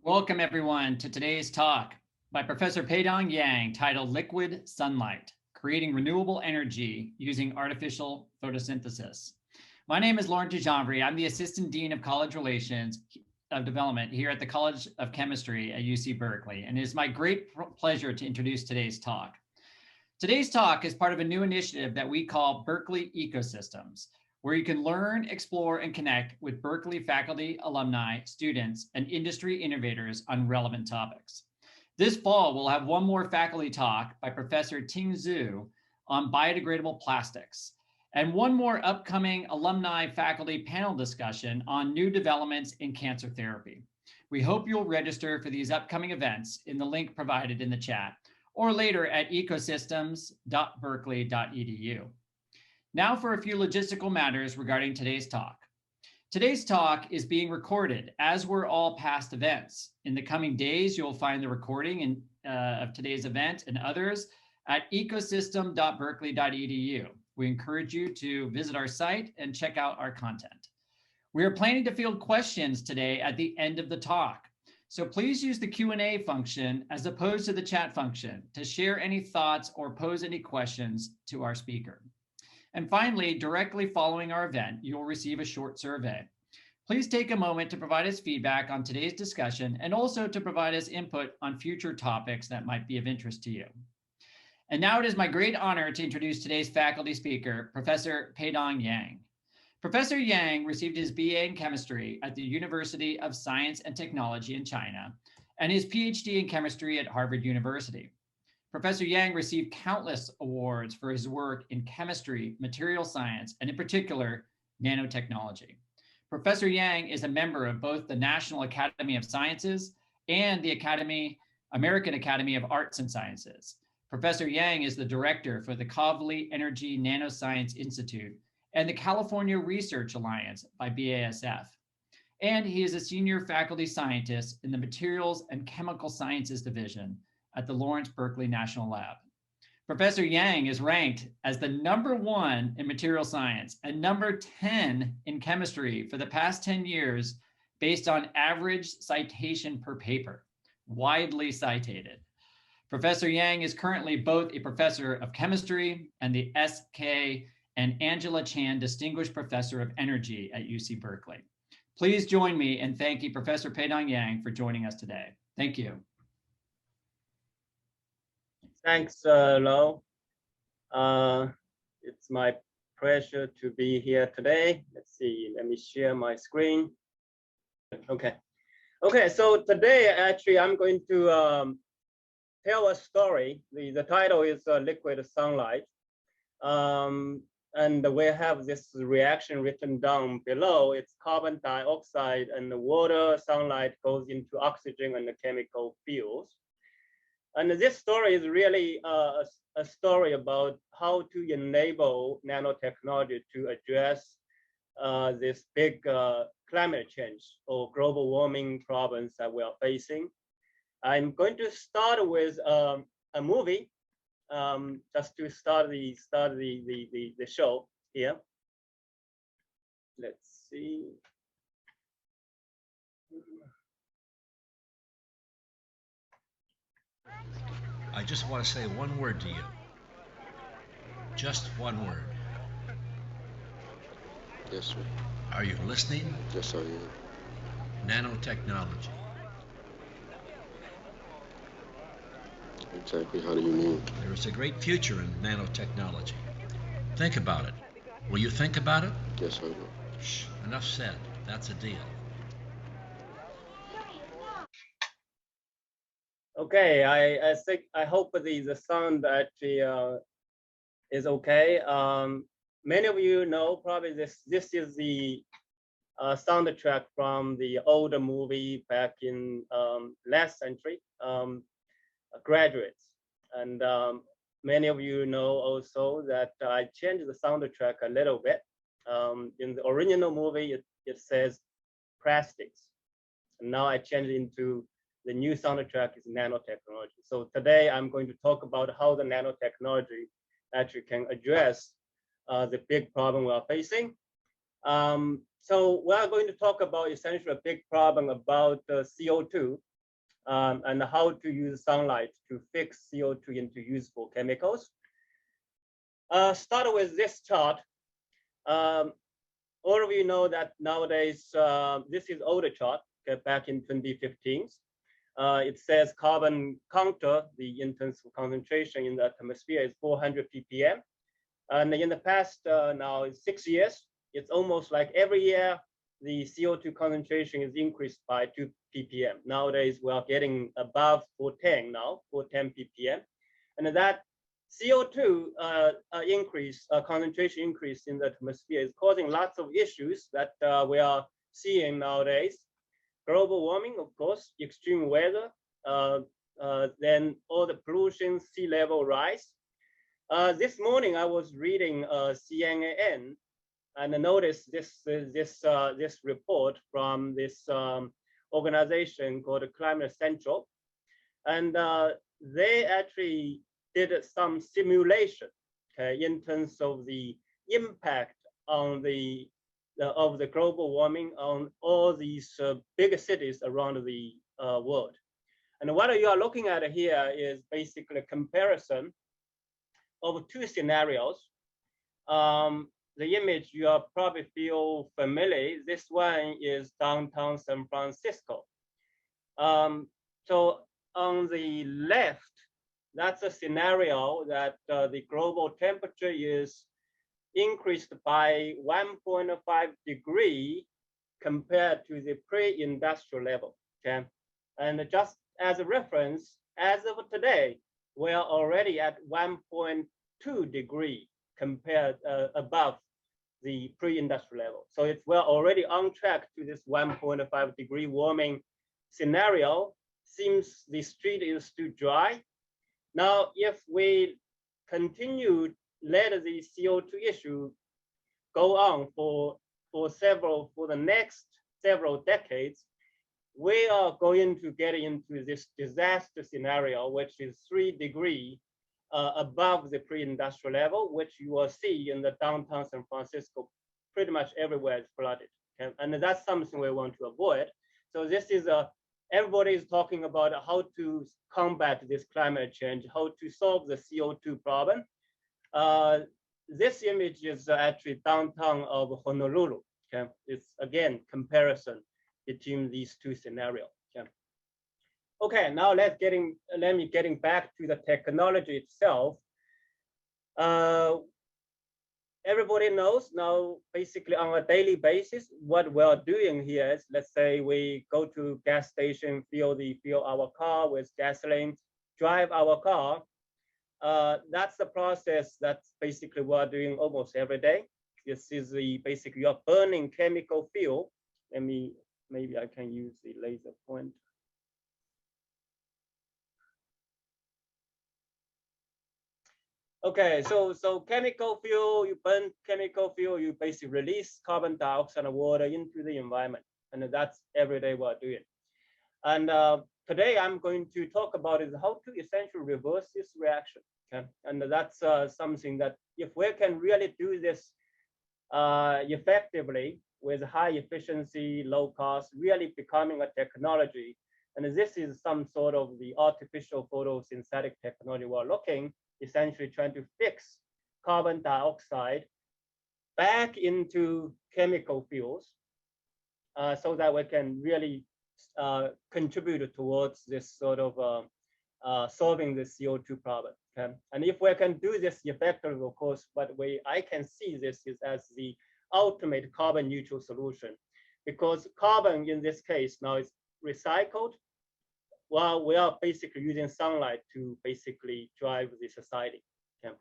Welcome everyone to today's talk by Professor Peidong Yang titled Liquid Sunlight, Creating Renewable Energy Using Artificial Photosynthesis. My name is Laurent Dujanvry. I'm the Assistant Dean of College Relations of Development here at the College of Chemistry at UC Berkeley, and it is my great pleasure to introduce today's talk. Today's talk is part of a new initiative that we call Berkeley Ecosystems, where you can learn, explore, and connect with Berkeley faculty, alumni, students, and industry innovators on relevant topics. This fall, we'll have one more faculty talk by Professor Ting Zhu on biodegradable plastics, and one more upcoming alumni faculty panel discussion on new developments in cancer therapy. We hope you'll register for these upcoming events in the link provided in the chat, or later at ecosystems.berkeley.edu. Now for a few logistical matters regarding today's talk. Today's talk is being recorded, as were all past events. In the coming days, you'll find the recording of today's event and others at ecosystem.berkeley.edu. We encourage you to visit our site and check out our content. We are planning to field questions today at the end of the talk. So please use the Q&A function as opposed to the chat function to share any thoughts or pose any questions to our speaker. And finally, directly following our event, you'll receive a short survey. Please take a moment to provide us feedback on today's discussion and also to provide us input on future topics that might be of interest to you. And now it is my great honor to introduce today's faculty speaker, Professor Peidong Yang. Professor Yang received his BA in chemistry at the University of Science and Technology in China and his PhD in chemistry at Harvard University. Professor Yang received countless awards for his work in chemistry, material science, and in particular, nanotechnology. Professor Yang is a member of both the National Academy of Sciences and the American Academy of Arts and Sciences. Professor Yang is the director for the Kavli Energy Nanoscience Institute and the California Research Alliance by BASF. And he is a senior faculty scientist in the Materials and Chemical Sciences Division at the Lawrence Berkeley National Lab. Professor Yang is ranked as the #1 in material science and #10 in chemistry for the past 10 years based on average citation per paper, widely cited. Professor Yang is currently both a professor of chemistry and the S.K. and Angela Chan Distinguished Professor of Energy at UC Berkeley. Please join me in thanking Professor Peidong Yang for joining us today. Thank you. Thanks, Lo. It's my pleasure to be here today. Let's see, let me share my screen. Okay, so today, actually, I'm going to tell a story. The title is Liquid Sunlight. And we have this reaction written down below. It's carbon dioxide and the water, sunlight goes into oxygen and the chemical fields. And this story is really a story about how to enable nanotechnology to address this big climate change or global warming problems that we are facing. I'm going to start with a movie just to start the show here. Let's see. I just want to say one word to you. Just one word. Yes, sir. Are you listening? Yes, I am. Nanotechnology. Exactly. How do you mean? There is a great future in nanotechnology. Think about it. Will you think about it? Yes, I will. Shh, enough said. That's a deal. Okay, I hope the sound actually is okay. Many of you know probably this is the soundtrack from the older movie back in last century, Graduates. And many of you know also that I changed the soundtrack a little bit. In the original movie, it says plastics. And now I changed it into the new soundtrack is nanotechnology. So today I'm going to talk about how the nanotechnology actually can address the big problem we are facing. So we are going to talk about essentially a big problem about CO2 and how to use sunlight to fix CO2 into useful chemicals. Start with this chart. All of you know that nowadays, this is older chart, okay, back in 2015. It says carbon counter, the intensive concentration in the atmosphere is 400 ppm. And in the past now 6 years, it's almost like every year, the CO2 concentration is increased by 2 ppm. Nowadays, we are getting above 410 now, 410 ppm. And that CO2 increase, concentration increase in the atmosphere is causing lots of issues that we are seeing nowadays. Global warming, of course, extreme weather, then all the pollution, sea level rise. This morning, I was reading CNN and I noticed this report from this organization called Climate Central, and they actually did some simulation, okay, in terms of the impact on of the global warming on all these bigger cities around the world. And what you are looking at here is basically a comparison of two scenarios. The image you are probably feel familiar. This one is downtown San Francisco. So on the left, that's a scenario that the global temperature is increased by 1.5 degree compared to the pre-industrial level, okay? And just as a reference, as of today, we are already at 1.2 degree compared above the pre-industrial level. So we're already on track to this 1.5 degree warming scenario. Seems the street is too dry. Now, if we continue let the CO2 issue go on for the next several decades, we are going to get into this disaster scenario, which is 3 degrees above the pre-industrial level, which you will see in the downtown San Francisco. Pretty much everywhere is flooded, okay? And that's something we want to avoid. So this is everybody is talking about how to combat this climate change, how to solve the CO2 problem. This image is actually downtown of Honolulu. Okay, it's again comparison between these two scenarios. Okay, okay, now let me getting back to the technology itself. Everybody knows now, basically on a daily basis, what we're doing here is, let's say we go to gas station, fill our car with gasoline, drive our car. That's the process that's basically we're doing almost every day. This is basically you're burning chemical fuel. Maybe I can use the laser point. Okay, so chemical fuel, you burn chemical fuel, you basically release carbon dioxide and water into the environment. And that's every day we're doing. And today I'm going to talk about is how to essentially reverse this reaction. Okay? And that's something that if we can really do this effectively with high efficiency, low cost, really becoming a technology. And this is some sort of the artificial photosynthetic technology we're looking, essentially trying to fix carbon dioxide back into chemical fuels so that we can really contribute towards this sort of solving the CO2 problem. Okay? And if we can do this effectively, of course, but I can see this is as the ultimate carbon neutral solution, because carbon in this case now is recycled, while we are basically using sunlight to basically drive the society. Okay?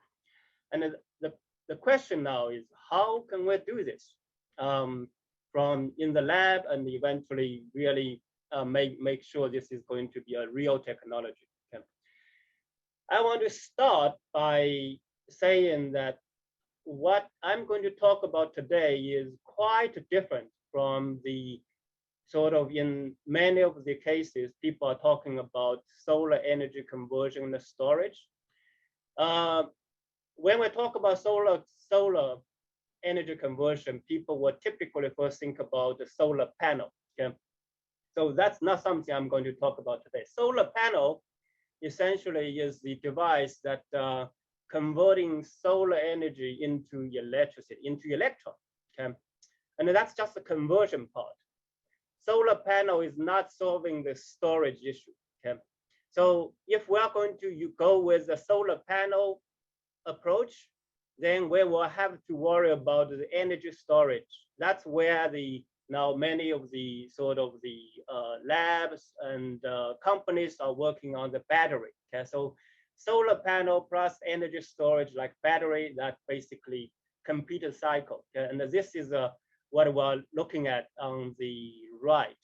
And the question now is, how can we do this from in the lab and eventually really make sure this is going to be a real technology? Okay? I want to start by saying that what I'm going to talk about today is quite different from the sort of, in many of the cases, people are talking about solar energy conversion and storage. When we talk about solar energy conversion, people will typically first think about the solar panel. Okay? So that's not something I'm going to talk about today. Solar panel essentially is the device that converting solar energy into electricity, into electron. Okay? And that's just the conversion part. Solar panel is not solving the storage issue. Okay? So if we are going to go with the solar panel approach, then we will have to worry about the energy storage. That's where now many of the sort of the labs and companies are working on the battery. Okay, so solar panel plus energy storage like battery, that basically complete a cycle. Okay? And this is what we're looking at on the right.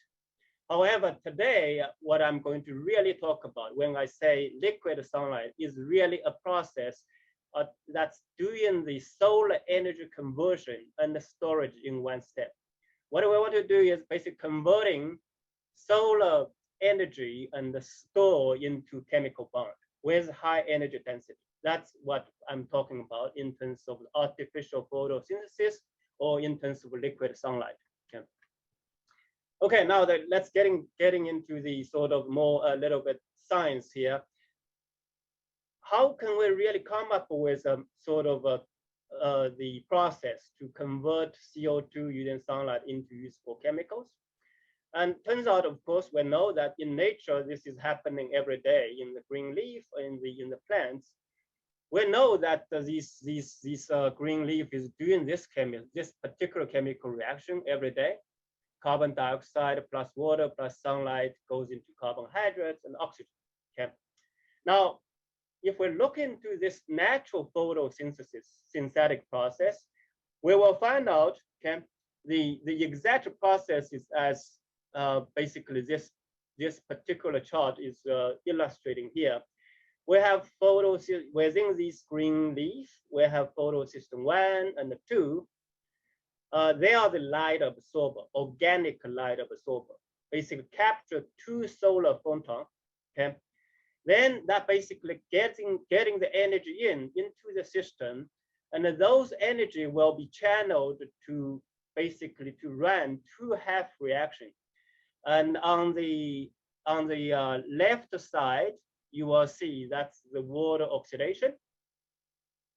However, today, what I'm going to really talk about when I say liquid sunlight is really a process that's doing the solar energy conversion and the storage in one step. What we want to do is basically converting solar energy and the store into chemical bond with high energy density. That's what I'm talking about in terms of artificial photosynthesis or in terms of liquid sunlight. Okay, okay, now that let's getting into the sort of more a little bit science here. How can we really come up with a sort of the process to convert CO2 using sunlight into useful chemicals? And turns out, of course, we know that in nature, this is happening every day in the green leaf, in the plants. We know that this green leaf is doing this particular chemical reaction every day. Carbon dioxide plus water plus sunlight goes into carbohydrates and oxygen. Okay. Now, if we look into this natural photosynthesis synthetic process, we will find out, okay, the exact process is as basically this particular chart is illustrating here. We have within this green leaf, we have photosystem 1 and 2. They are the light absorber, organic light absorber, basically capture 2 solar photons. Okay. Then that basically getting the energy into the system, and those energy will be channeled to basically to run 2 half reactions. And on the left side, you will see that's the water oxidation.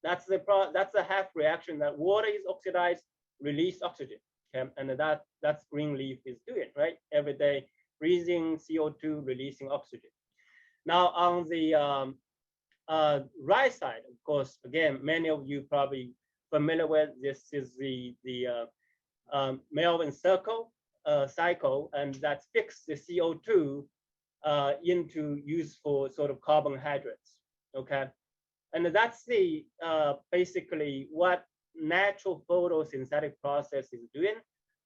That's the half reaction that water is oxidized, release oxygen. Okay? And that's green leaf is doing, right? Every day, breathing CO2, releasing oxygen. Now on the right side, of course, again, many of you probably familiar with this is the Melvin cycle, and that fixes the CO2 into useful sort of carbohydrates. Okay, and that's the basically what natural photosynthetic process is doing.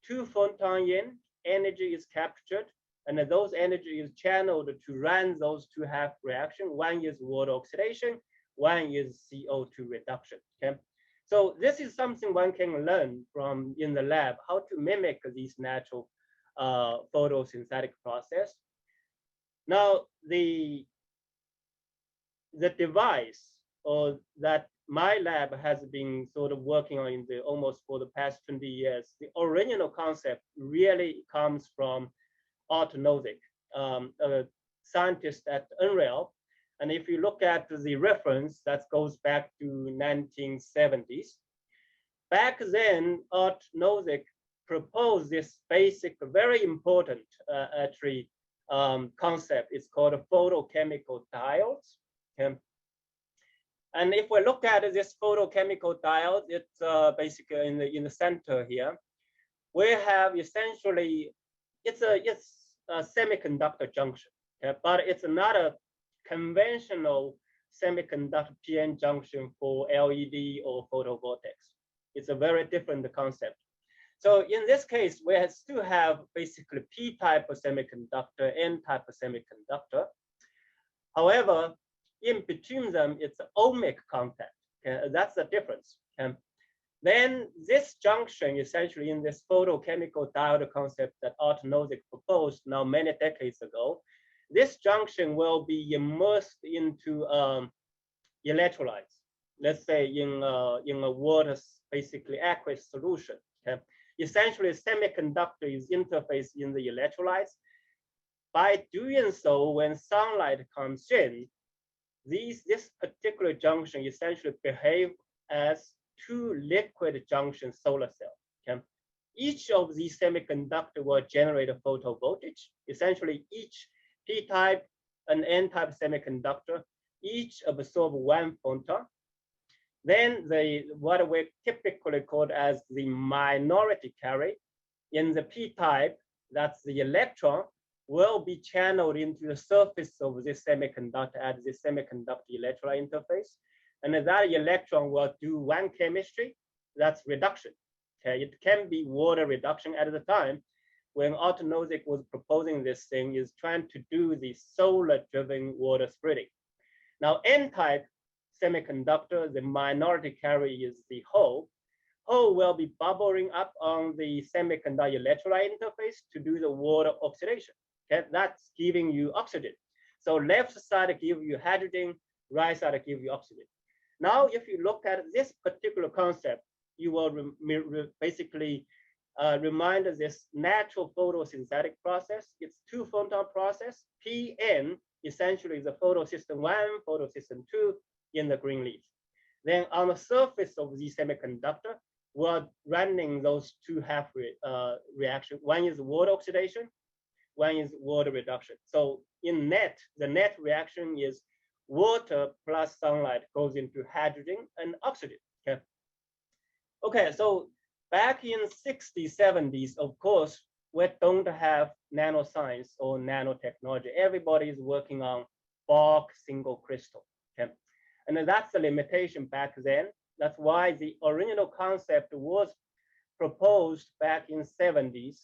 2 photons in, energy is captured, and those energy is channeled to run those 2 half reactions. One is water oxidation, one is CO2 reduction. Okay, so this is something one can learn from in the lab, how to mimic these natural photosynthetic process. Now the device or that my lab has been sort of working on in almost for the past 20 years, the original concept really comes from Art Nozick, a scientist at NREL. And if you look at the reference, that goes back to 1970s. Back then, Art Nozick proposed this basic, very important actually concept. It's called a photochemical diodes. Okay. And if we look at this photochemical diode, it's basically in the center here. We have essentially it's a semiconductor junction, okay? But it's not a conventional semiconductor PN junction for LED or photovoltaics. It's a very different concept. So in this case, we still have basically P-type of semiconductor, N-type of semiconductor. However, in between them, it's an ohmic contact. Okay? That's the difference. Then this junction, essentially in this photochemical diode concept that Art Nozick proposed now many decades ago, this junction will be immersed into electrolytes. Let's say in a water, basically aqueous solution. Okay? Essentially, semiconductor is interfaced in the electrolytes. by doing so, when sunlight comes in, this particular junction essentially behave as two liquid junction solar cells. Okay? Each of these semiconductor will generate a photovoltage. Essentially, each p-type and n-type semiconductor each absorb one photon. Then what we typically call as the minority carry in the p-type, that's the electron, will be channeled into the surface of this semiconductor at the semiconductor electrolyte interface. And that electron will do one chemistry, that's reduction. Okay, it can be water reduction at the time. When Arthur Nozick was proposing this thing, is trying to do the solar-driven water spreading. Now, N-type semiconductor, the minority carry is the hole. Hole will be bubbling up on the semiconductor electrolyte interface to do the water oxidation. Okay, that's giving you oxygen. So left side give you hydrogen, right side give you oxygen. Now, if you look at this particular concept, you will basically remind this natural photosynthetic process. It's two photon process. Pn essentially is the photosystem 1, photosystem 2 in the green leaf. Then on the surface of the semiconductor, we're running those two half reaction. One is water oxidation, one is water reduction. So in net, the net reaction is water plus sunlight goes into hydrogen and oxygen. Okay. Okay, so back in 60s, 70s, of course, we don't have nanoscience or nanotechnology. Everybody is working on bulk single crystal. Okay? And that's the limitation back then. That's why the original concept was proposed back in 70s.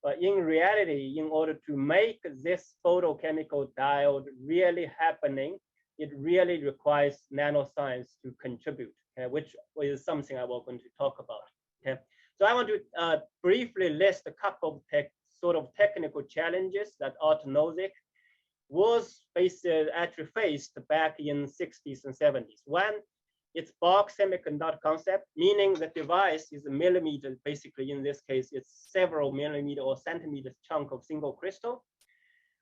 But in reality, in order to make this photochemical diode really happening, it really requires nanoscience to contribute, okay, which is something I was going to talk about. Okay, so I want to briefly list a couple of sort of technical challenges that Arthur Nozick was actually faced back in 60s and 70s. One, it's bulk semiconductor concept, meaning the device is a millimeter, basically in this case, it's several millimeter or centimeter chunk of single crystal.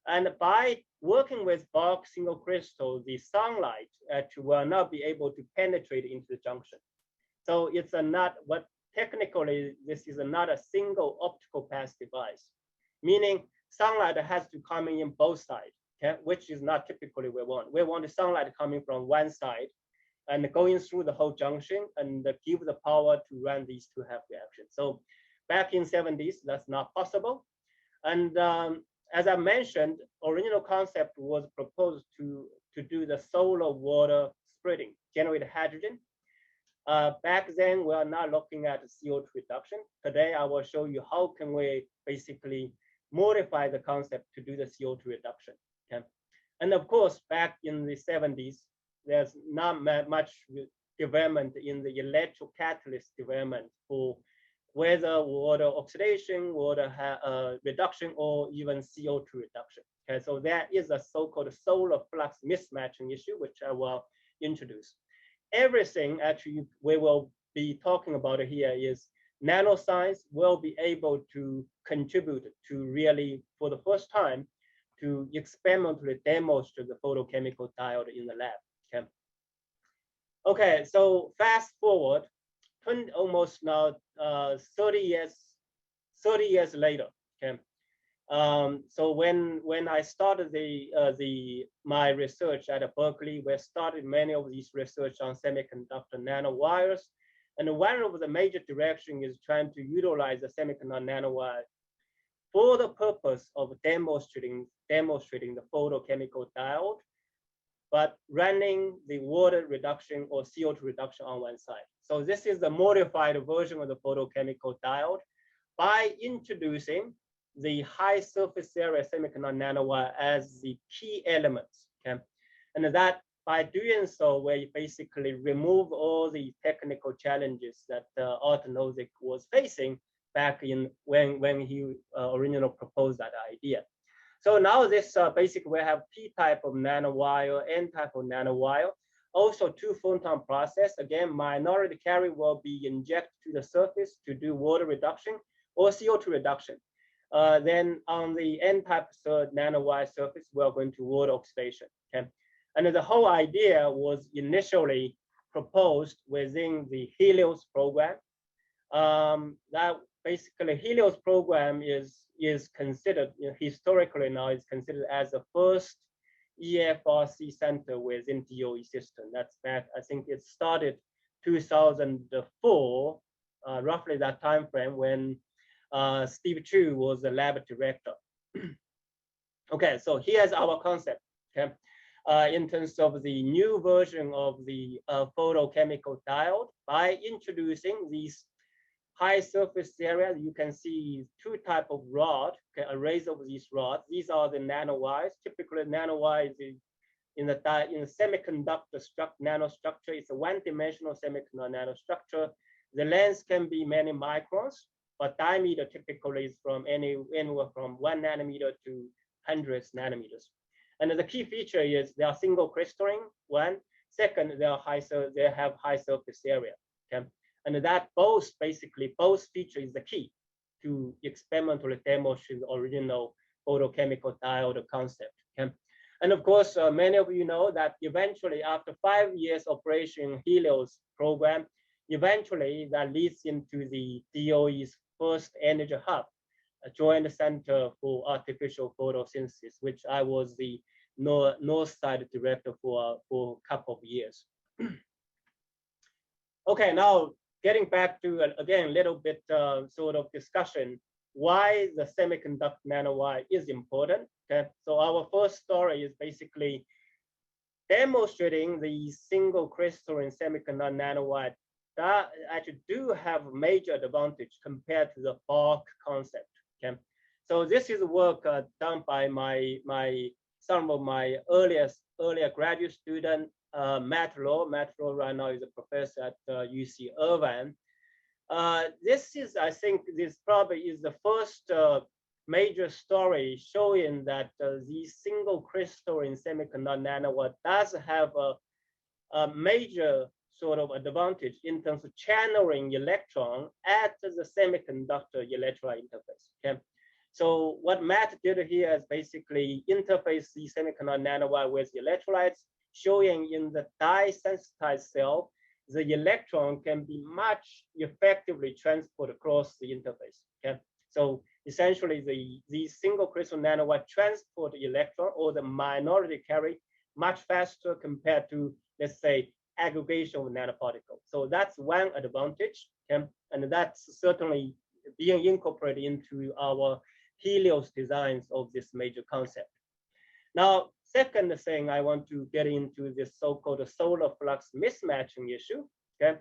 And by working with bulk single crystal, the sunlight actually will not be able to penetrate into the junction. So it's not what technically this is not a single optical path device, meaning sunlight has to come in both sides, okay? Which is not typically we want. We want the sunlight coming from one side and going through the whole junction and give the power to run these two half reactions. So back in 70s, that's not possible. And as I mentioned, original concept was proposed to do the solar water spreading, generate hydrogen. Back then, we are not looking at CO2 reduction. Today, I will show you how can we basically modify the concept to do the CO2 reduction. Okay? And of course, back in the 70s, there's not much development in the electrocatalyst development for whether water oxidation, water reduction, or even CO2 reduction. Okay, so there is a so-called solar flux mismatching issue, which I will introduce. Everything actually we will be talking about here is nanoscience will be able to contribute to really, for the first time, to experimentally demonstrate the photochemical diode in the lab. Okay. Okay, so fast forward, almost now 30 years later. Okay. So when I started my research at Berkeley, we started many of these research on semiconductor nanowires, and one of the major direction is trying to utilize the semiconductor nanowire for the purpose of demonstrating the photochemical diode, but running the water reduction or CO2 reduction on one side. So this is the modified version of the photochemical diode by introducing the high surface area semiconductor nanowire as the key elements. Okay? And that by doing so, we basically remove all the technical challenges that Arthur Nozick was facing back in when he originally proposed that idea. So now this basically we have P-type of nanowire, N-type of nanowire, also two photon process. Again, minority carry will be injected to the surface to do water reduction or CO2 reduction. Then on the n-type nanowire surface, we're going to water oxidation. Okay, and the whole idea was initially proposed within the Helios program. That basically Helios program is considered, historically now is considered as the first EFRC center within DOE system. That's back, I think it started 2004, roughly that time frame when Steve Chu was the lab director. Okay, so here's our concept. Okay, in terms of the new version of the photochemical diode, by introducing these high surface area, you can see two types of rod, okay, arrays of these rods. These are the nanowires. Typically, nanowires in the semiconductor nanostructure. It's a one-dimensional semiconductor nanostructure. The length can be many microns, but diameter typically is from anywhere from 1 nanometer to hundreds nanometers. And the key feature is they are single crystalline. One, second, they have high surface area. Okay, and that both feature is the key to experimentally demonstrate the original photochemical diode concept. Okay, and of course, many of you know that eventually, after 5 years operation Helios program, eventually that leads into the DOE's first energy hub, a joint center for artificial photosynthesis, which I was the north side director for a couple of years. Okay, now getting back to again a little bit sort of discussion why the semiconductor nanowire is important. Okay, so our first story is basically demonstrating the single crystalline semiconductor nanowire that actually do have major advantage compared to the bulk concept. Okay, so this is work done by some of my earlier graduate student, Matt Lowe. Matt Lowe right now is a professor at UC Irvine. This is, I think, this probably is the first major story showing that the single crystalline semiconductor nanowire does have a major sort of advantage in terms of channeling electron at the semiconductor electrolyte interface. Okay, so what Matt did here is basically interface the semiconductor nanowire with the electrolytes, showing in the dye sensitized cell, the electron can be much effectively transported across the interface. Okay, so essentially the single crystal nanowire transport the electron or the minority carry much faster compared to, let's say, aggregation of nanoparticles. So that's one advantage, okay? And that's certainly being incorporated into our Helios designs of this major concept. Now, second thing I want to get into this so-called solar flux mismatching issue, okay?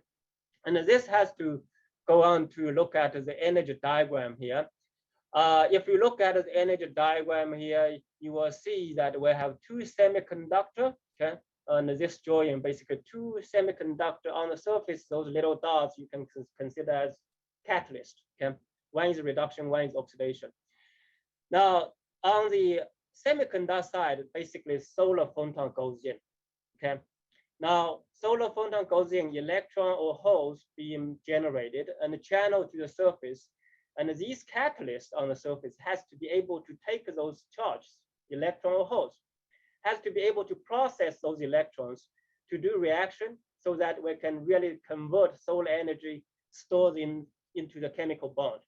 And this has to go on to look at the energy diagram here. If you look at the energy diagram here, you will see that we have two semiconductor, okay? And this drawing basically two semiconductor on the surface, those little dots you can consider as catalyst. Okay, one is reduction, one is oxidation. Now on the semiconductor side, basically solar photon goes in. Okay, now solar photon goes in, electron or holes being generated and channeled to the surface, and these catalysts on the surface has to be able to take those charges, electron or holes, has to be able to process those electrons to do reaction so that we can really convert solar energy stored into the chemical bond.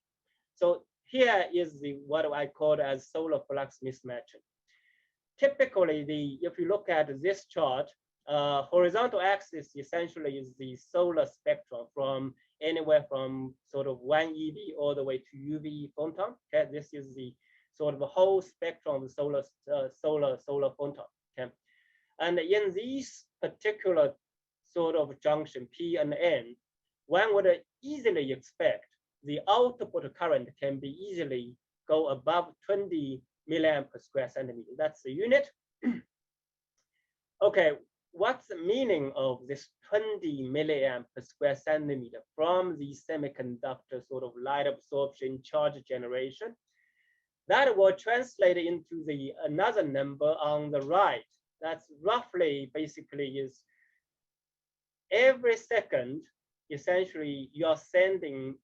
So here is what I call as solar flux mismatching. Typically, if you look at this chart, horizontal axis essentially is the solar spectrum from anywhere from sort of 1 eV all the way to UV photon. Okay, this is the sort of a whole spectrum of solar photon. Okay, and in these particular sort of junction P and N, one would easily expect the output current can be easily go above 20 milliamp per square centimeter. That's the unit. Okay, what's the meaning of this 20 milliamp per square centimeter from the semiconductor sort of light absorption charge generation? That will translate into another number on the right. That's roughly basically is every second, essentially you are sending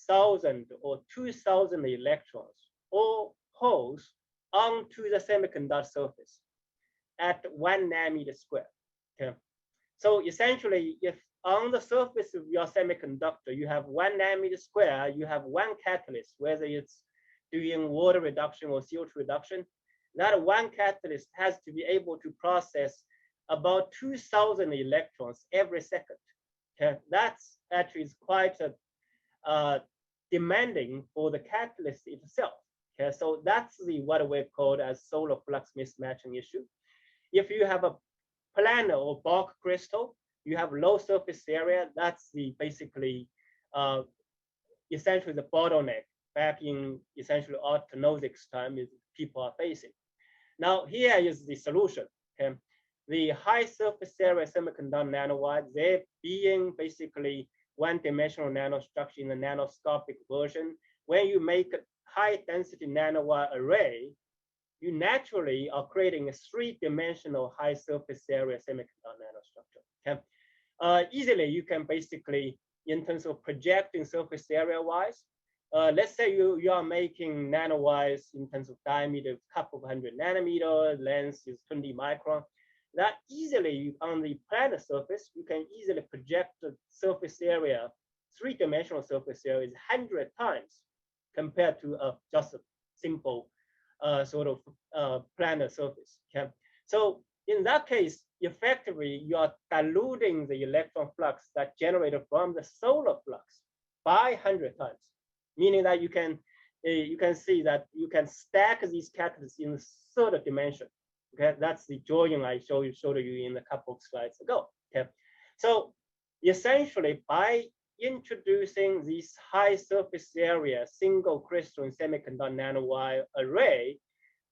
1,000 or 2,000 electrons or holes onto the semiconductor surface at 1 nanometer square. Okay. So essentially, if on the surface of your semiconductor, you have 1 nanometer square, you have one catalyst, whether it's doing water reduction or CO2 reduction, that one catalyst has to be able to process about 2,000 electrons every second. Okay, that's actually quite demanding for the catalyst itself. Okay, so that's what we call as solar flux mismatching issue. If you have a planar or bulk crystal, you have low surface area. That's basically essentially the bottleneck back in essentially Otto Nozick's time is people are facing. Now here is the solution. Okay? The high surface area semiconductor nanowires, they're being basically one-dimensional nanostructure in the nanoscopic version. When you make a high density nanowire array, you naturally are creating a three-dimensional high surface area semiconductor nanostructure. Okay? Easily, you can basically, in terms of projecting surface area-wise, let's say you are making nanowires in terms of diameter, a couple of 100 nanometer, length is 20 micron. That easily, on the planar surface, you can easily project the surface area, three-dimensional surface area is 100 times compared to just a simple sort of planar surface. Okay? So in that case, effectively, you are diluting the electron flux that generated from the solar flux by 100 times, meaning that you can see that you can stack these catalysts in the third dimension. Okay, that's the drawing I showed you in a couple of slides ago. Okay, so essentially by introducing this high surface area single crystalline semiconductor nanowire array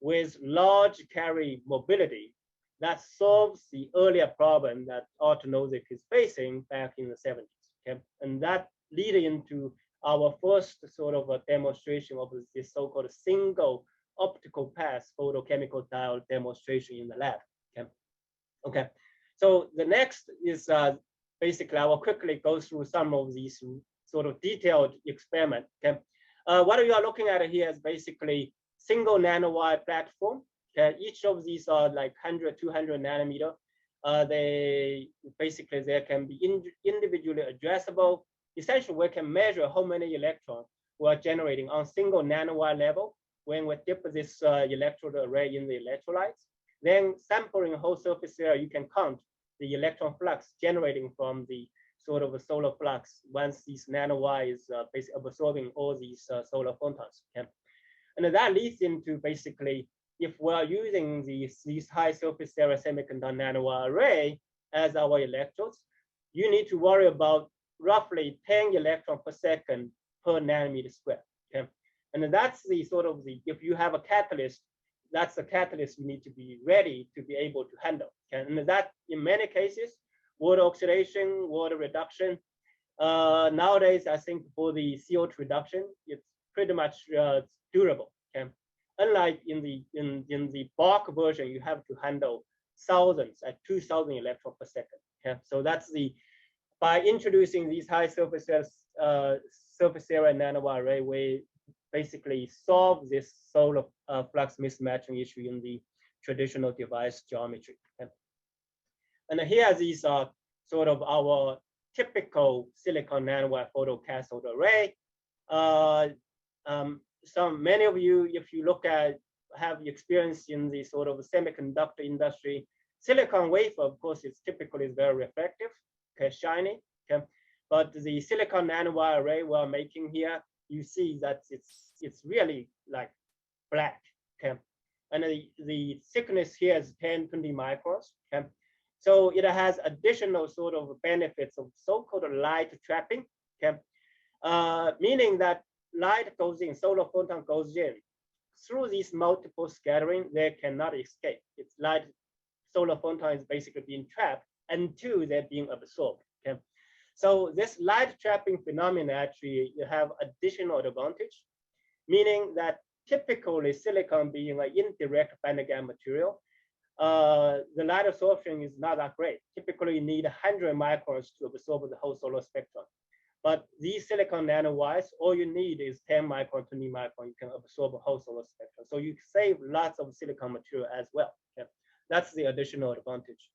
with large carry mobility, that solves the earlier problem that Otto Nozick is facing back in the 70s. Okay, and that lead into our first sort of a demonstration of this so-called single optical path photochemical diode demonstration in the lab. Okay, okay. So the next is basically I will quickly go through some of these sort of detailed experiment. Okay, what you are looking at here is basically single nanowire platform. Okay, each of these are like 100, 200 nanometer. They can be individually addressable. Essentially, we can measure how many electrons we are generating on single nanowire level when we dip this electrode array in the electrolytes. Then sampling whole surface area, you can count the electron flux generating from the sort of a solar flux once this nanowire is basically absorbing all these solar photons. Okay? And that leads into basically, if we are using these high surface area semiconductor nanowire array as our electrodes, you need to worry about roughly 10 electrons per second per nanometer square. Okay, and that's the sort of if you have a catalyst, that's the catalyst you need to be ready to be able to handle. Okay, and that in many cases, water oxidation, water reduction. Nowadays, I think for the CO2 reduction, it's pretty much durable. Okay, unlike in the bulk version, you have to handle thousands at 2,000 electrons per second. Okay, so that's by introducing these high surface area nanowire array, we basically solve this solar flux mismatching issue in the traditional device geometry. Okay. And here these are sort of our typical silicon nanowire photocathode array. Many of you, if you look at, have experience in the sort of semiconductor industry, silicon wafer, of course, is typically very reflective, okay, shiny. Okay, but the silicon nanowire array we're making here, you see that it's really like black. Okay, and the thickness here is 10, 20 microns. Okay, so it has additional sort of benefits of so-called light trapping. Okay, meaning that light goes in, solar photon goes in. Through these multiple scattering, they cannot escape. It's light, solar photon is basically being trapped until they're being absorbed. Okay, so this light trapping phenomenon actually you have additional advantage, meaning that typically silicon being an indirect bandgap material, the light absorption is not that great. Typically, you need 100 microns to absorb the whole solar spectrum. But these silicon nanowires, all you need is 10 micron, 20 micron. You can absorb a whole solar spectrum. So you save lots of silicon material as well. Okay? That's the additional advantage.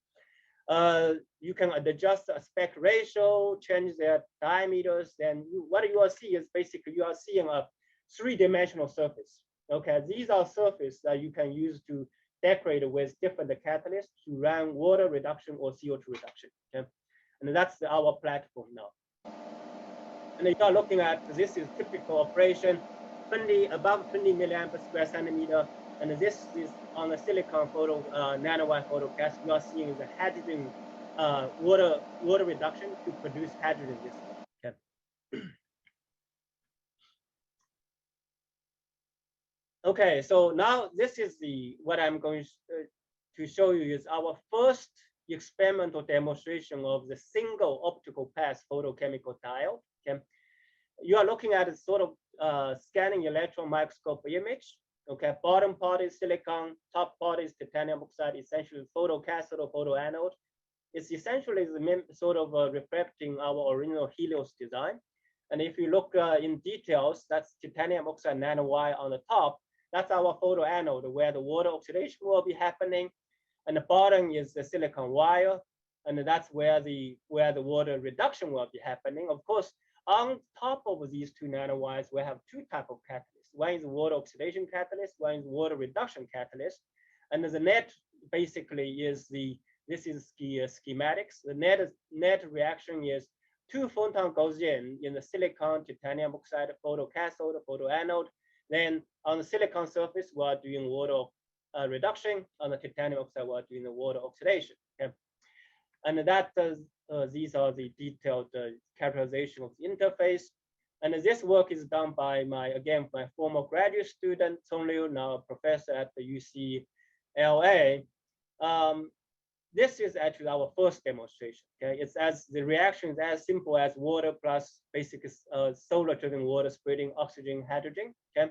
You can adjust the aspect ratio, change their diameters. Then what you will see is basically you are seeing a three-dimensional surface. Okay, these are surfaces that you can use to decorate with different catalysts to run water reduction or CO2 reduction. Okay? And that's our platform now. And you are looking at, this is typical operation, above 20 milliamp per square centimeter. And this is on a silicon photo, nanowire photocast. You are seeing the hydrogen water reduction to produce hydrogen this way. Okay. Okay, so now this is what I'm going to show you is our first experimental demonstration of the single optical path photochemical diode. Okay. You are looking at a sort of scanning electron microscope image. Okay, bottom part is silicon, top part is titanium oxide, essentially photocathode or photoanode. It's essentially sort of reflecting our original Helios design. And if you look in details, that's titanium oxide nanowire on the top. That's our photoanode where the water oxidation will be happening. And the bottom is the silicon wire. And that's where the water reduction will be happening. Of course, on top of these two nanowires, we have two types of catalysts. One is water oxidation catalyst, one is water reduction catalyst. And the net basically is this is schematics. The net reaction is two photon goes in the silicon titanium oxide photocathode, photoanode. Then on the silicon surface, we are doing water reduction. On the titanium oxide, we are doing the water oxidation. Okay? And that these are the detailed characterization of the interface. And this work is done by my former graduate student, Song Liu, now a professor at the UCLA. This is actually our first demonstration. Okay, the reaction is as simple as water plus basic solar-driven water spreading oxygen, hydrogen. Okay,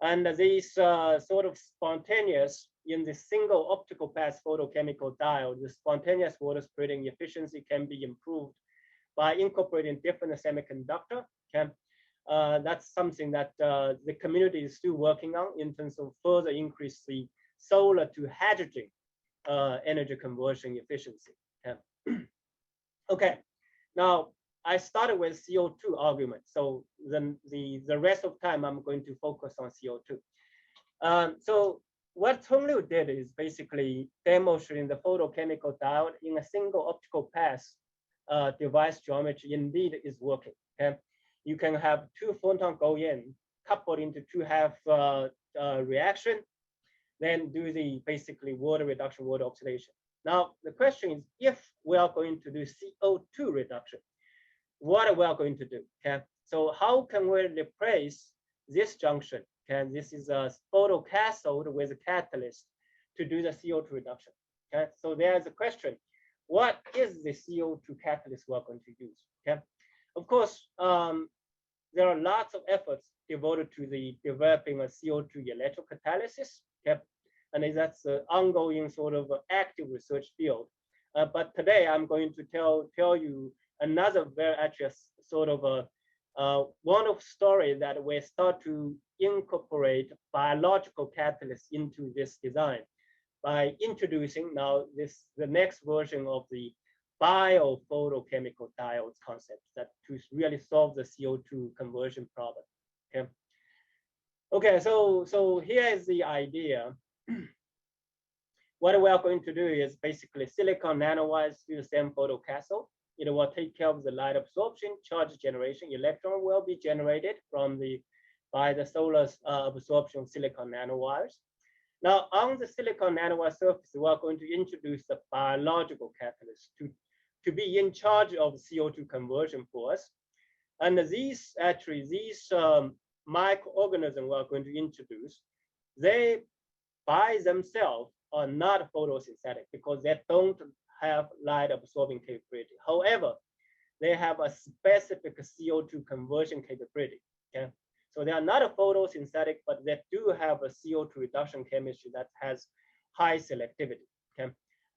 and these sort of spontaneous in the single optical path photochemical diode, the spontaneous water spreading efficiency can be improved by incorporating different semiconductor. Okay, that's something that the community is still working on in terms of further increase the solar to hydrogen energy conversion efficiency. Okay. Okay, now I started with CO2 argument. So then the rest of time I'm going to focus on CO2. So what Song Liu did is basically demonstrating the photochemical diode in a single optical path device geometry indeed is working. Okay, you can have two photons go in, coupled into two half reaction, then do the basically water reduction, water oxidation. Now the question is, if we are going to do CO2 reduction, what are we going to do? Okay, so how can we replace this junction? Okay, this is a photocathode with a catalyst to do the CO2 reduction. Okay, so there's a question. What is the CO2 catalyst we're going to use? Okay, of course, there are lots of efforts devoted to the developing a CO2 electrocatalysis. Okay, and that's an ongoing sort of active research field. But today I'm going to tell you another very actually sort of a one-off story that we start to incorporate biological catalysts into this design by introducing now the next version of the biophotochemical diodes concept that to really solve the CO2 conversion problem. Okay. Okay, so here is the idea. What we are going to do is basically silicon nanowires do the same photocathode. It will take care of the light absorption, charge generation. Electron will be generated by the solar absorption of silicon nanowires. Now, on the silicon nanowire surface, we are going to introduce the biological catalyst to be in charge of CO2 conversion for us. And these microorganisms we are going to introduce, they by themselves are not photosynthetic because they don't have light absorbing capability. However, they have a specific CO2 conversion capability. Okay, so they are not a photosynthetic, but they do have a CO2 reduction chemistry that has high selectivity. Okay,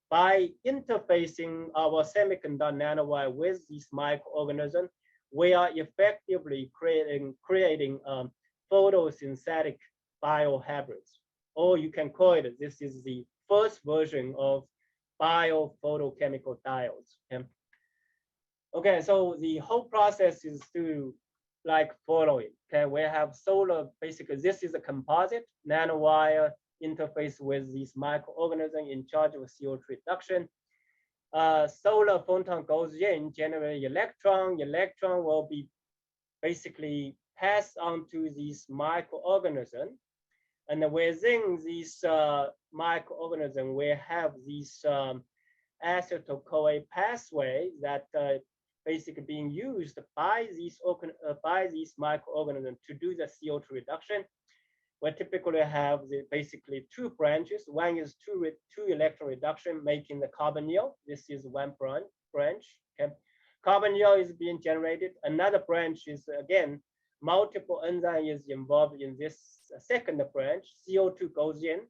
by interfacing our semiconductor nanowire with these microorganisms, we are effectively creating photosynthetic biohybrids, or you can call it, this is the first version of biophotochemical diodes. Okay, so the whole process is to like following. Okay, we have solar, basically this is a composite nanowire interface with these microorganisms in charge of CO2 reduction. Solar photon goes in, generate electron. Electron will be basically passed on to these microorganisms. And within these microorganisms, we have these acetyl-CoA pathway that basically being used by these microorganisms to do the CO2 reduction. We typically have basically two branches. One is two electron reduction, making the carbonyl. This is one branch. Okay, carbonyl is being generated. Another branch is again multiple enzyme is involved in this second branch. CO2 goes in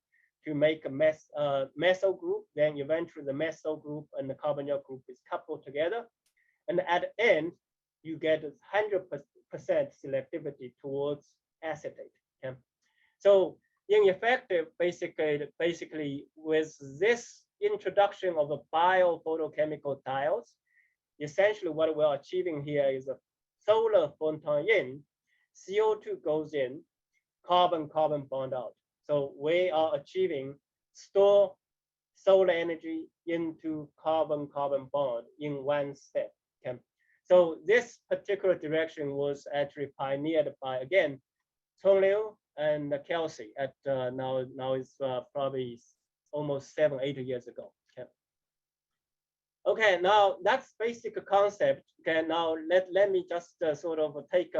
to make a methyl group. Then eventually the methyl group and the carbonyl group is coupled together. And at the end, you get 100% selectivity towards acetate. Okay? So in effective, basically with this introduction of the biophotochemical diodes, essentially what we're achieving here is a solar photon in, CO2 goes in, carbon-carbon bond out. So we are achieving store solar energy into carbon-carbon bond in one step. Okay? So this particular direction was actually pioneered by, again, Tong Liu and Kelsey at now it's probably almost 7-8 years ago. Okay. Okay, now that's basic concept. Okay, now let me just sort of take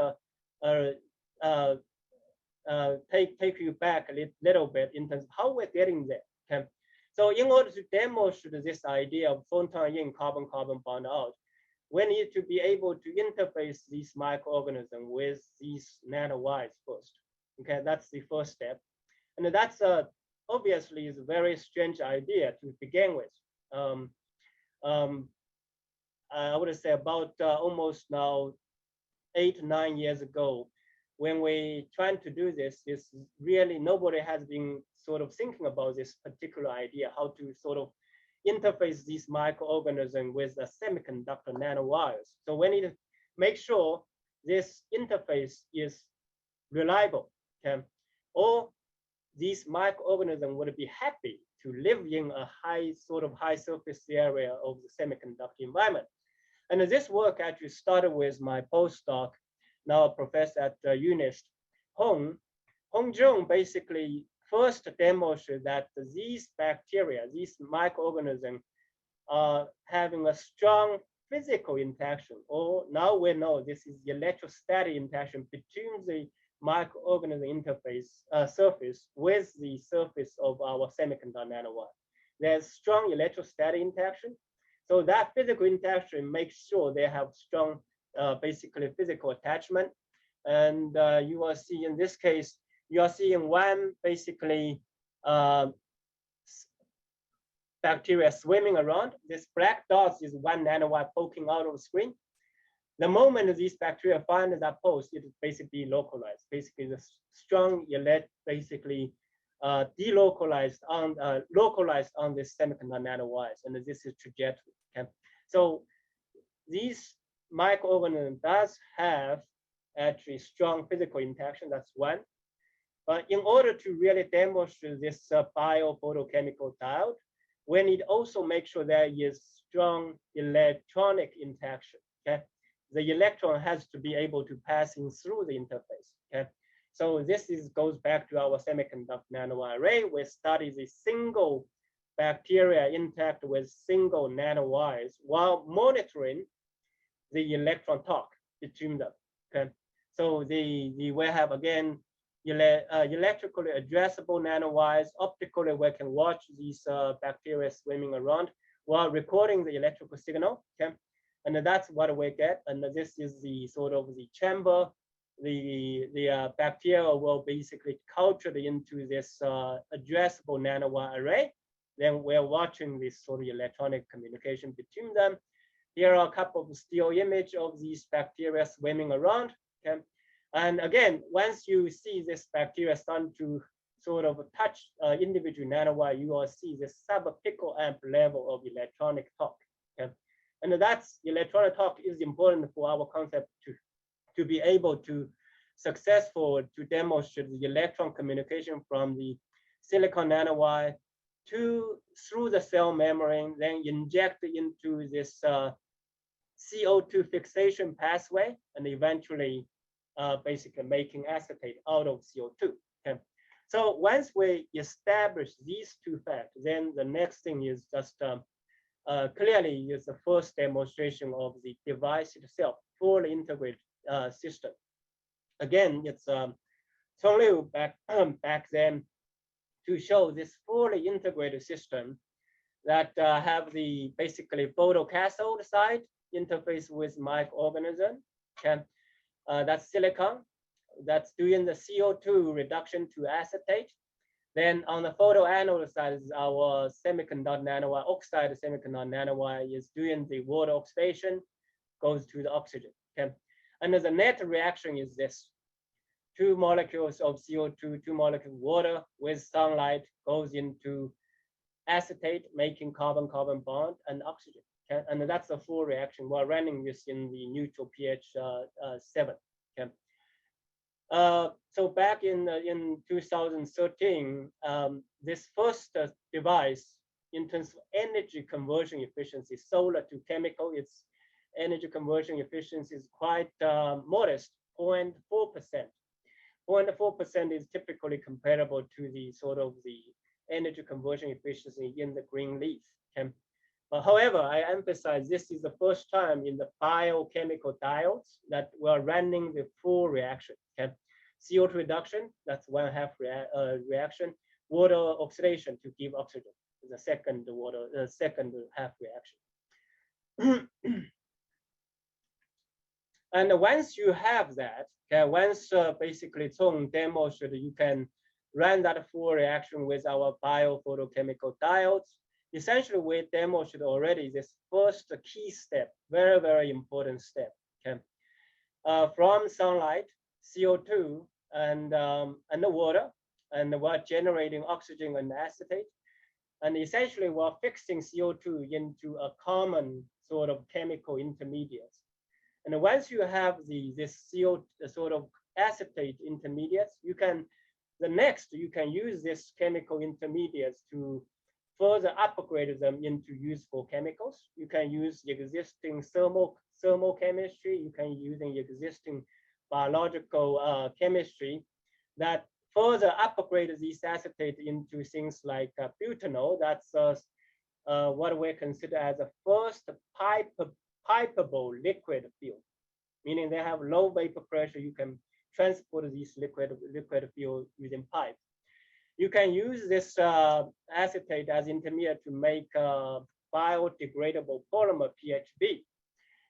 take you back a little bit in terms of how we're getting there. Okay, so in order to demonstrate this idea of photon in, carbon-carbon bond out, we need to be able to interface these microorganisms with these nanowires first. Okay, that's the first step, and that's obviously is a very strange idea to begin with. I would say about almost now 8-9 years ago, when we tried to do this, is really nobody has been sort of thinking about this particular idea, how to sort of interface these microorganisms with the semiconductor nanowires. So we need to make sure this interface is reliable. Okay? Or these microorganisms would be happy to live in a high surface area of the semiconductor environment. And this work actually started with my postdoc, now a professor at UNIST, Hong Zhong, basically first demonstrated that these bacteria, these microorganisms, are having a strong physical interaction, or now we know this is the electrostatic interaction between the microorganism interface surface with the surface of our semiconductor nanowire. There's strong electrostatic interaction. So that physical interaction makes sure they have strong, basically physical attachment. And you will see in this case, you are seeing one basically bacteria swimming around. This black dot is one nanowire poking out of the screen. The moment these bacteria find that post, it is basically localized. Basically, the strong basically delocalized on localized on this semiconductor nanowires, and this is trajectory. Okay, so these microorganisms does have actually strong physical interaction. That's one. But in order to really demonstrate this biophotochemical diode, we need also make sure there is strong electronic interaction. Okay, the electron has to be able to pass in through the interface. Okay, so this goes back to our semiconductor nanowire array. We study the single bacteria interact with single nanowires while monitoring the electron torque between them. Okay, so we have again electrically addressable nanowires. Optically, we can watch these bacteria swimming around while recording the electrical signal. Okay, and that's what we get. And this is the sort of the chamber. The bacteria will basically cultured into this addressable nanowire array. Then we're watching this sort of electronic communication between them. Here are a couple of still image of these bacteria swimming around. Okay, and again, once you see this bacteria starting to sort of touch individual nanowire, you will see the sub-picoamp level of electronic torque. Okay, and that's electronic torque is important for our concept to be able to successful to demonstrate the electron communication from the silicon nanowire through the cell membrane, then inject into this CO2 fixation pathway, and eventually basically making acetate out of CO2. Okay. So once we establish these two facts, then the next thing is just clearly is the first demonstration of the device itself, fully integrated system. Again, it's Tong back then to show this fully integrated system that have the basically photocathode side interface with microorganism. Okay. That's silicon. That's doing the CO2 reduction to acetate. Then on the photoanode side is our semiconductor nanowire, oxide semiconductor nanowire is doing the water oxidation, goes to the oxygen. Okay. And the net reaction is this. 2 molecules of CO2, 2 molecules of water with sunlight goes into acetate, making carbon-carbon bond and oxygen. Okay? And that's the full reaction. We're running this in the neutral pH 7. Okay? So back in 2013, this first device in terms of energy conversion efficiency, solar to chemical, its energy conversion efficiency is quite modest, 0.4%. 0.4% is typically comparable to the sort of the energy conversion efficiency in the green leaf. Okay? But however, I emphasize this is the first time in the biochemical diodes that we're running the full reaction. Okay? CO2 reduction, that's 1/2 reaction. Water oxidation to give oxygen, the second half reaction. And once you have that, okay, once basically Tong demonstrated you can run that full reaction with our biophotochemical diodes, essentially we demonstrated already this first key step, very, very important step. Okay, from sunlight, CO2 and the water, and we're generating oxygen and acetate, and essentially we're fixing CO2 into a common sort of chemical intermediates. And once you have this CO sort of acetate intermediates, you can use this chemical intermediates to further upgrade them into useful chemicals. You can use the existing thermal chemistry. You can use the existing biological chemistry that further upgrade these acetate into things like butanol. That's what we consider as a first pipeable liquid fuel, meaning they have low vapor pressure. You can transport these liquid fuel using pipe. You can use this acetate as intermediate to make biodegradable polymer PHB.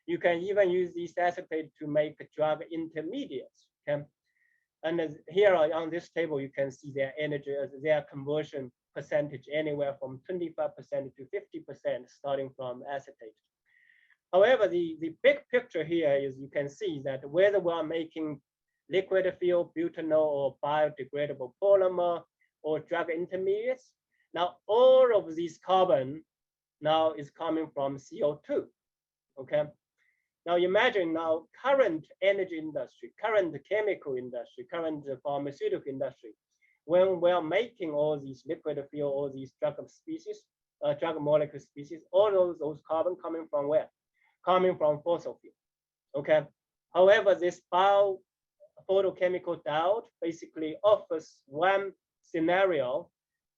You can even use this acetate to make drug intermediates. Okay? And here on this table, you can see their energy, their conversion percentage anywhere from 25% to 50% starting from acetate. However, the big picture here is you can see that whether we're making liquid fuel, butanol, or biodegradable polymer, or drug intermediates, now all of these carbon now is coming from CO2, okay? Now imagine now current energy industry, current chemical industry, current pharmaceutical industry, when we're making all these liquid fuel, all these drug species, drug molecule species, all of those carbon coming from where? Coming from fossil fuel, okay? However, this biophotochemical diode basically offers one scenario.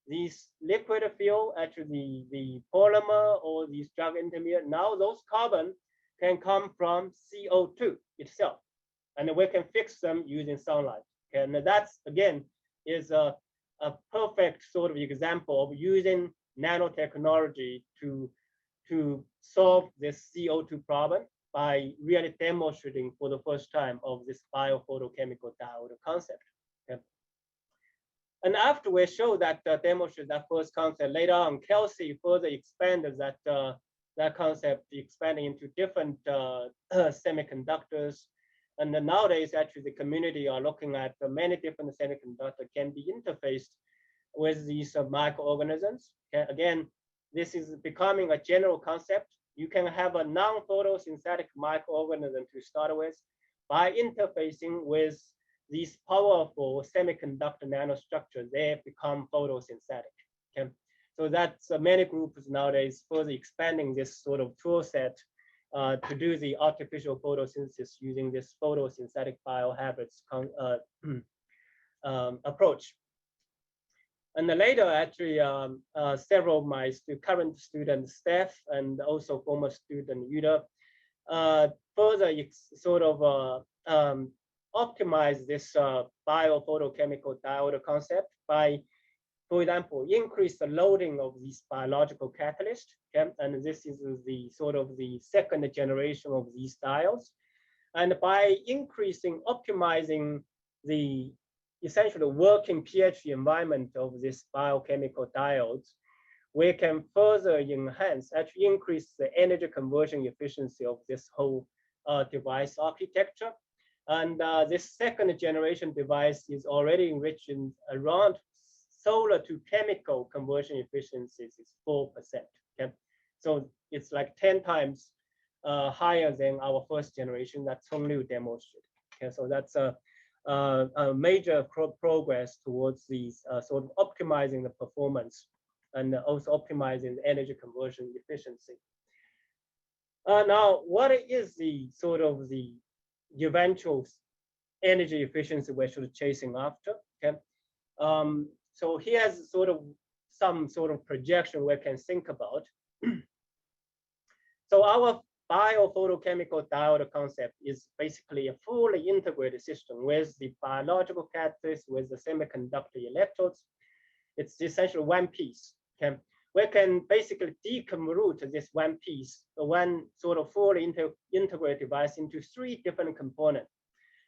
These liquid fuel, actually the polymer or these drug intermediate, now those carbon can come from CO2 itself, and we can fix them using sunlight. Okay? And that's, again, is a perfect sort of example of using nanotechnology to solve this CO2 problem by really demonstrating for the first time of this biophotochemical diode concept. Okay? And after we show that demonstrate that first concept, later on, Kelsey further expanded that that concept expanding into different semiconductors. And then nowadays, actually, the community are looking at many different semiconductors can be interfaced with these microorganisms. Okay? Again, this is becoming a general concept. You can have a non-photosynthetic microorganism to start with by interfacing with these powerful semiconductor nanostructures. They become photosynthetic. Okay? So that's many groups nowadays further expanding this sort of tool set to do the artificial photosynthesis using this photosynthetic biohabits approach. And then later, actually, several of my current students, Steph, and also former student Yuda, further sort of optimize this biophotochemical diode concept by, for example, increase the loading of these biological catalysts. Okay? And this is the sort of the second generation of these diodes. And by optimizing the essentially working pH environment of this biochemical diodes, we can further enhance, actually increase the energy conversion efficiency of this whole device architecture. And this second generation device is already enriching around solar to chemical conversion efficiencies is 4%. Okay? So it's like 10 times higher than our first generation that Honglu demonstrated. Okay? So that's a major progress towards these sort of optimizing the performance and also optimizing the energy conversion efficiency. Now, what is the sort of the eventual energy efficiency we're sort of chasing after? Okay, so here's sort of some sort of projection we can think about. So our biophotochemical diode concept is basically a fully integrated system with the biological catalyst, with the semiconductor electrodes. It's essentially one piece. Okay? We can basically deconvolute this one piece, the one sort of fully integrated device into 3 different components.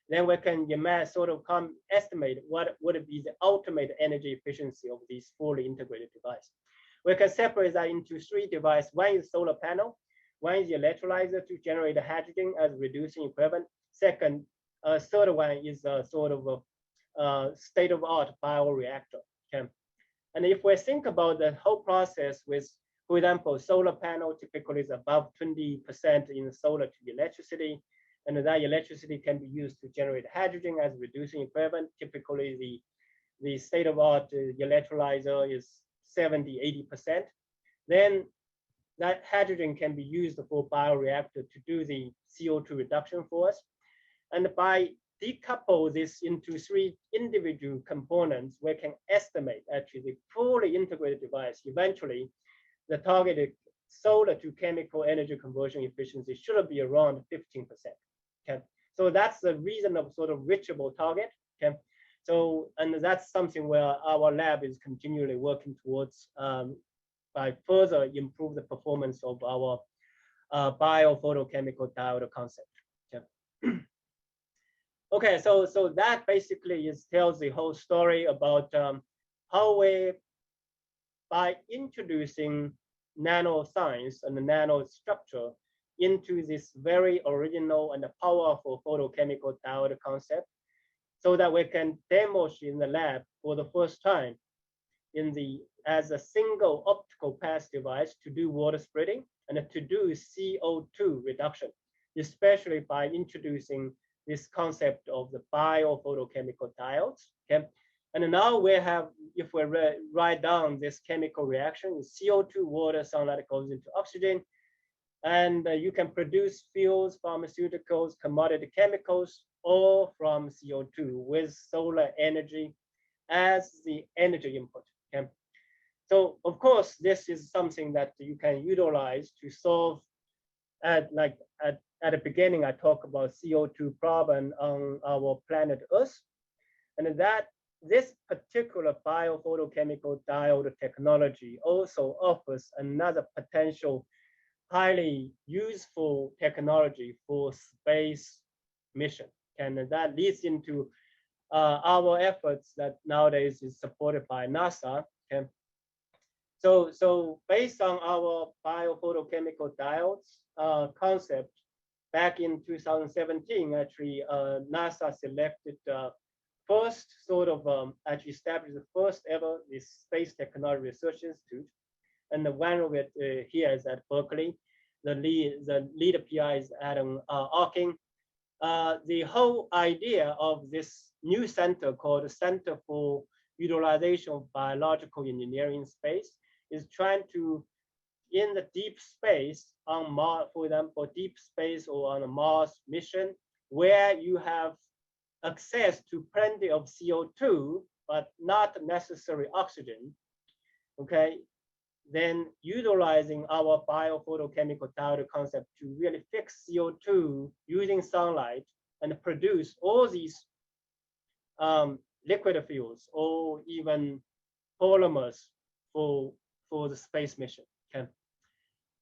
Then we can sort of estimate what would be the ultimate energy efficiency of this fully integrated device. We can separate that into 3 devices. One is solar panel. One is the electrolyzer to generate hydrogen as reducing equivalent. Second, third one is a sort of a state-of-art bioreactor. Okay? And if we think about the whole process with, for example, solar panel typically is above 20% in solar to electricity, and that electricity can be used to generate hydrogen as reducing equivalent. Typically, the state-of-art electrolyzer is 70–80%. Then that hydrogen can be used for bioreactor to do the CO2 reduction for us. And by decouple this into 3 individual components, we can estimate actually the fully integrated device. Eventually, the targeted solar to chemical energy conversion efficiency should be around 15%. Okay, so that's the reasonable sort of reachable target. Okay, so and that's something where our lab is continually working towards by further improve the performance of our biophotochemical diode concept. Okay. Okay, so that basically tells the whole story about how we, by introducing nanoscience and the nanostructure into this very original and powerful photochemical diode concept, so that we can demonstrate in the lab for the first time as a single optical path device to do water spreading and to do CO2 reduction, especially by introducing this concept of the biophotochemical diodes. Okay? And now we have, if we write down this chemical reaction, CO2, water, sunlight goes into oxygen, and you can produce fuels, pharmaceuticals, commodity chemicals, all from CO2 with solar energy as the energy input. Okay? So of course, this is something that you can utilize to solve at the beginning, I talked about CO2 problem on our planet Earth, and that this particular biophotochemical diode technology also offers another potential highly useful technology for space mission. And that leads into our efforts that nowadays is supported by NASA. Okay? So based on our biophotochemical diodes concept, back in 2017, actually, NASA selected first sort of actually established the first ever this Space Technology Research Institute, and the one of it here is at Berkeley. The lead PI is Adam Ocking. The whole idea of this new center called the Center for Utilization of Biological Engineering in Space is trying to, in the deep space on Mars, for example, deep space or on a Mars mission, where you have access to plenty of CO2, but not necessary oxygen, okay, then utilizing our biophotochemical diode concept to really fix CO2 using sunlight and produce all these liquid fuels or even polymers for the space mission. Okay,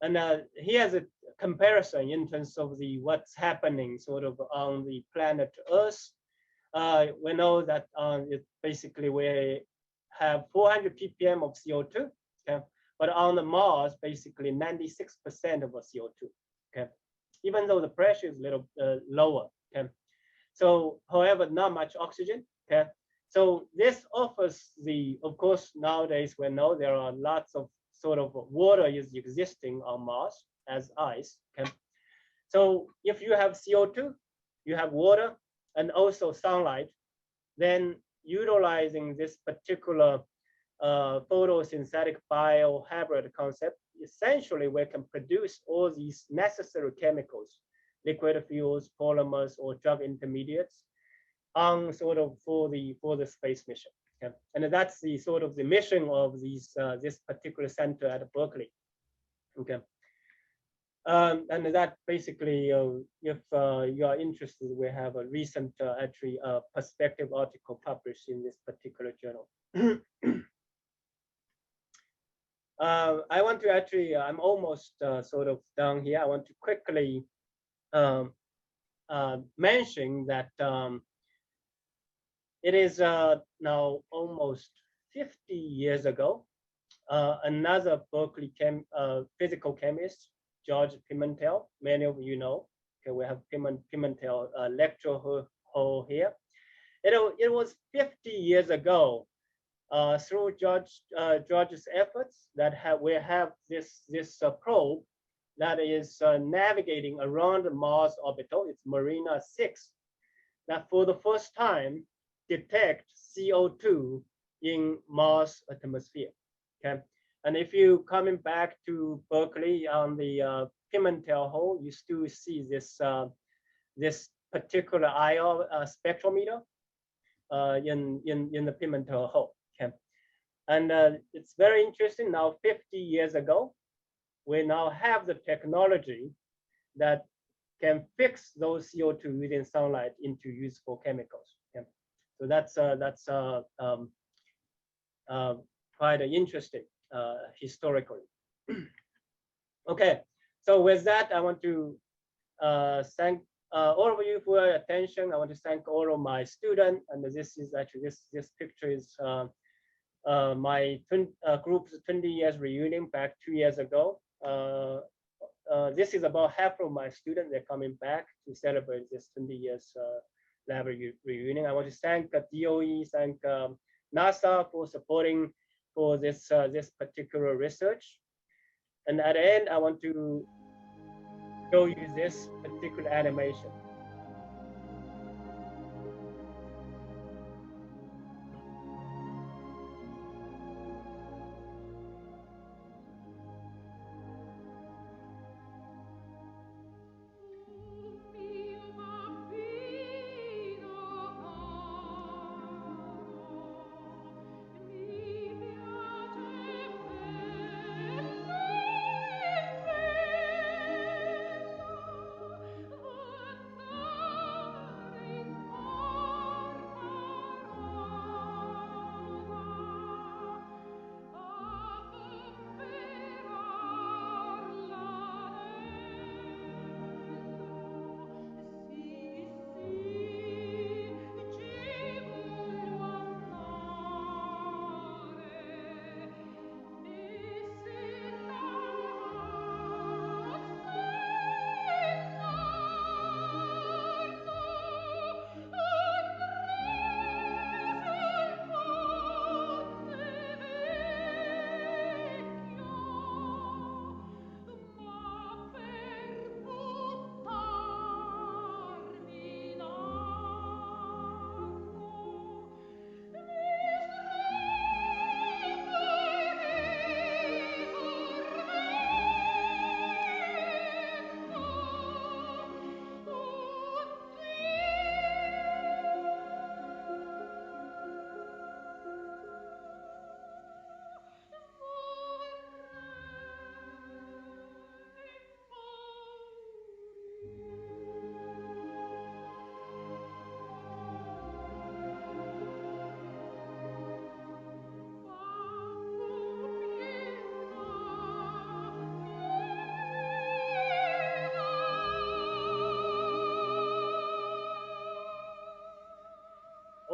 and here's a comparison in terms of the what's happening sort of on the planet Earth. We know that it basically we have 400 ppm of CO2. Okay, but on the Mars, basically 96% of the CO2. Okay, even though the pressure is a little lower. Okay, so however, not much oxygen. Okay, so this offers the, of course, nowadays we know there are lots of sort of water is existing on Mars as ice. Okay, so if you have CO2, you have water, and also sunlight, then utilizing this particular photosynthetic biohybrid concept, essentially we can produce all these necessary chemicals, liquid fuels, polymers, or drug intermediates on sort of for the space mission. Okay? And that's the sort of the mission of these this particular center at Berkeley. Okay. And that basically, if you are interested, we have a recent actually perspective article published in this particular journal. I want to actually, I'm almost sort of done here. I want to quickly mention that it is now almost 50 years ago, another Berkeley physical chemist, George Pimentel, many of you know. Okay, we have Pimentel lecture hall here. It was 50 years ago, through George's efforts, that we have this probe that is navigating around Mars orbital. It's Mariner 6, that for the first time detect CO2 in Mars atmosphere. Okay, and if you coming back to Berkeley on the Pimentel hole, you still see this this particular IR spectrometer in the Pimentel hole. Okay, and it's very interesting. Now, 50 years ago, we now have the technology that can fix those CO2 within sunlight into useful chemicals. Okay, so that's quite interesting historically. Okay, so with that, I want to thank all of you for your attention. I want to thank all of my students, and this is actually this picture is my group's 20 years reunion back 2 years ago. This is about half of my students. They're coming back to celebrate this 20 years lab reunion. I want to thank DOE, thank NASA for supporting for this this particular research. And at the end, I want to show you this particular animation.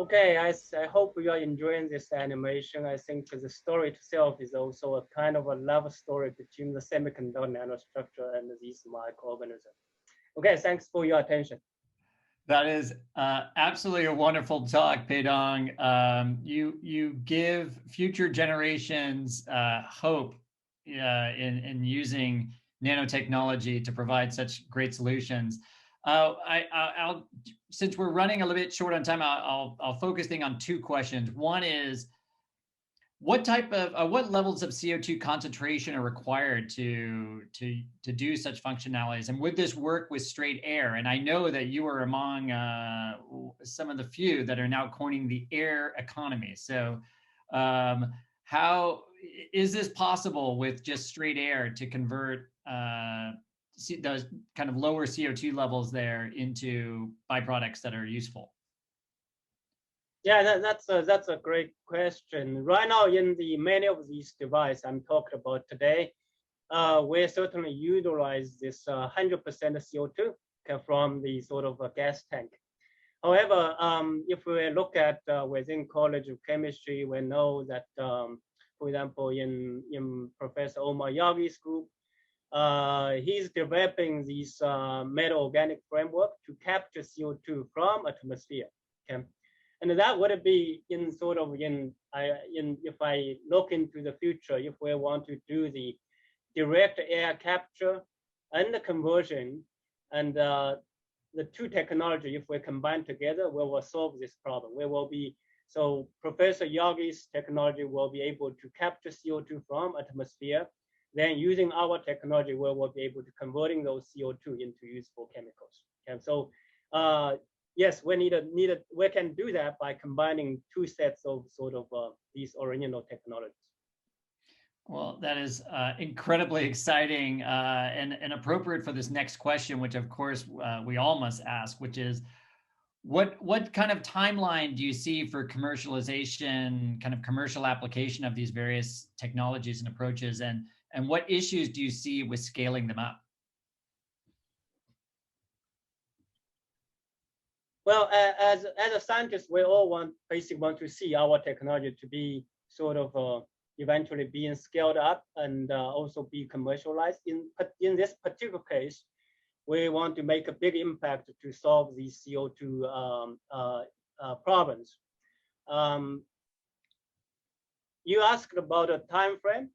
Okay, I hope you are enjoying this animation. I think the story itself is also a kind of a love story between the semiconductor nanostructure and these microorganisms. Okay, thanks for your attention. That is absolutely a wonderful talk, Peidong. You give future generations hope in using nanotechnology to provide such great solutions. I'll since we're running a little bit short on time, I'll focus on two questions. One is, what type of what levels of CO2 concentration are required to do such functionalities, and would this work with straight air? And I know that you are among some of the few that are now coining the air economy. So how is this possible with just straight air to convert those kind of lower CO2 levels there into byproducts that are useful? Yeah, that's a great question. Right now, in the many of these devices I'm talking about today, we certainly utilize this 100% CO2 from the sort of a gas tank. However, if we look at within College of Chemistry, we know that, for example, in Professor Omar Yagi's group, he's developing this metal organic framework to capture CO2 from atmosphere. Okay? And that would be in sort of if I look into the future, if we want to do the direct air capture and the conversion, and the two technology, if we combine together, we will solve this problem. So Professor Yagi's technology will be able to capture CO2 from atmosphere. Then using our technology, we will be able to converting those CO2 into useful chemicals. And so yes, we can do that by combining two sets of sort of these original technologies. Well, that is incredibly exciting and appropriate for this next question, which of course we all must ask, which is, what kind of timeline do you see for commercialization, kind of commercial application of these various technologies and approaches, and what issues do you see with scaling them up? Well, as a scientist, we all basically want to see our technology to be sort of eventually being scaled up and also be commercialized. In this particular case, we want to make a big impact to solve these CO2 problems. You asked about a time frame.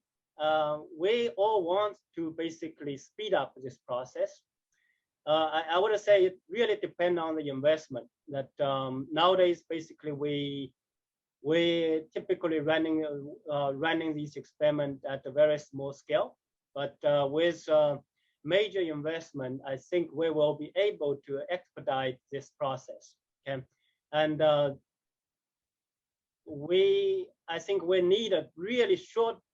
We all want to basically speed up this process. I would say it really depends on the investment. That nowadays, basically, we typically running these experiments at a very small scale. But with major investment, I think we will be able to expedite this process. Okay, and I think we need a really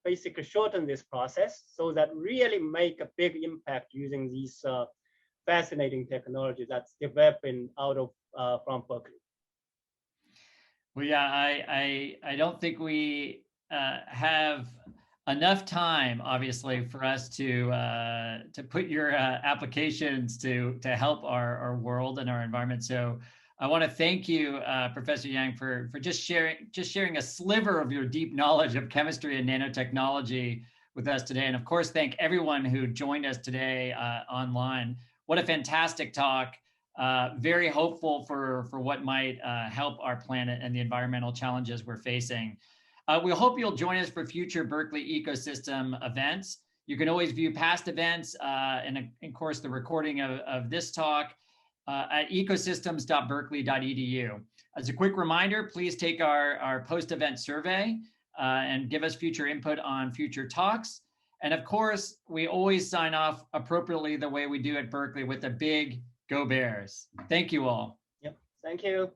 basically shorten this process so that really make a big impact using these fascinating technology that's developing out of from Berkeley. Well, yeah, I don't think we have enough time, obviously, for us to put your applications to help our world and our environment. So I want to thank you, Professor Yang, for just sharing a sliver of your deep knowledge of chemistry and nanotechnology with us today. And of course, thank everyone who joined us today online. What a fantastic talk. Very hopeful for what might help our planet and the environmental challenges we're facing. We hope you'll join us for future Berkeley Ecosystem events. You can always view past events and of course the recording of this talk at ecosystems.berkeley.edu. As a quick reminder, please take our post-event survey and give us future input on future talks. And of course, we always sign off appropriately the way we do at Berkeley with a big Go Bears. Thank you all. Yep. Thank you.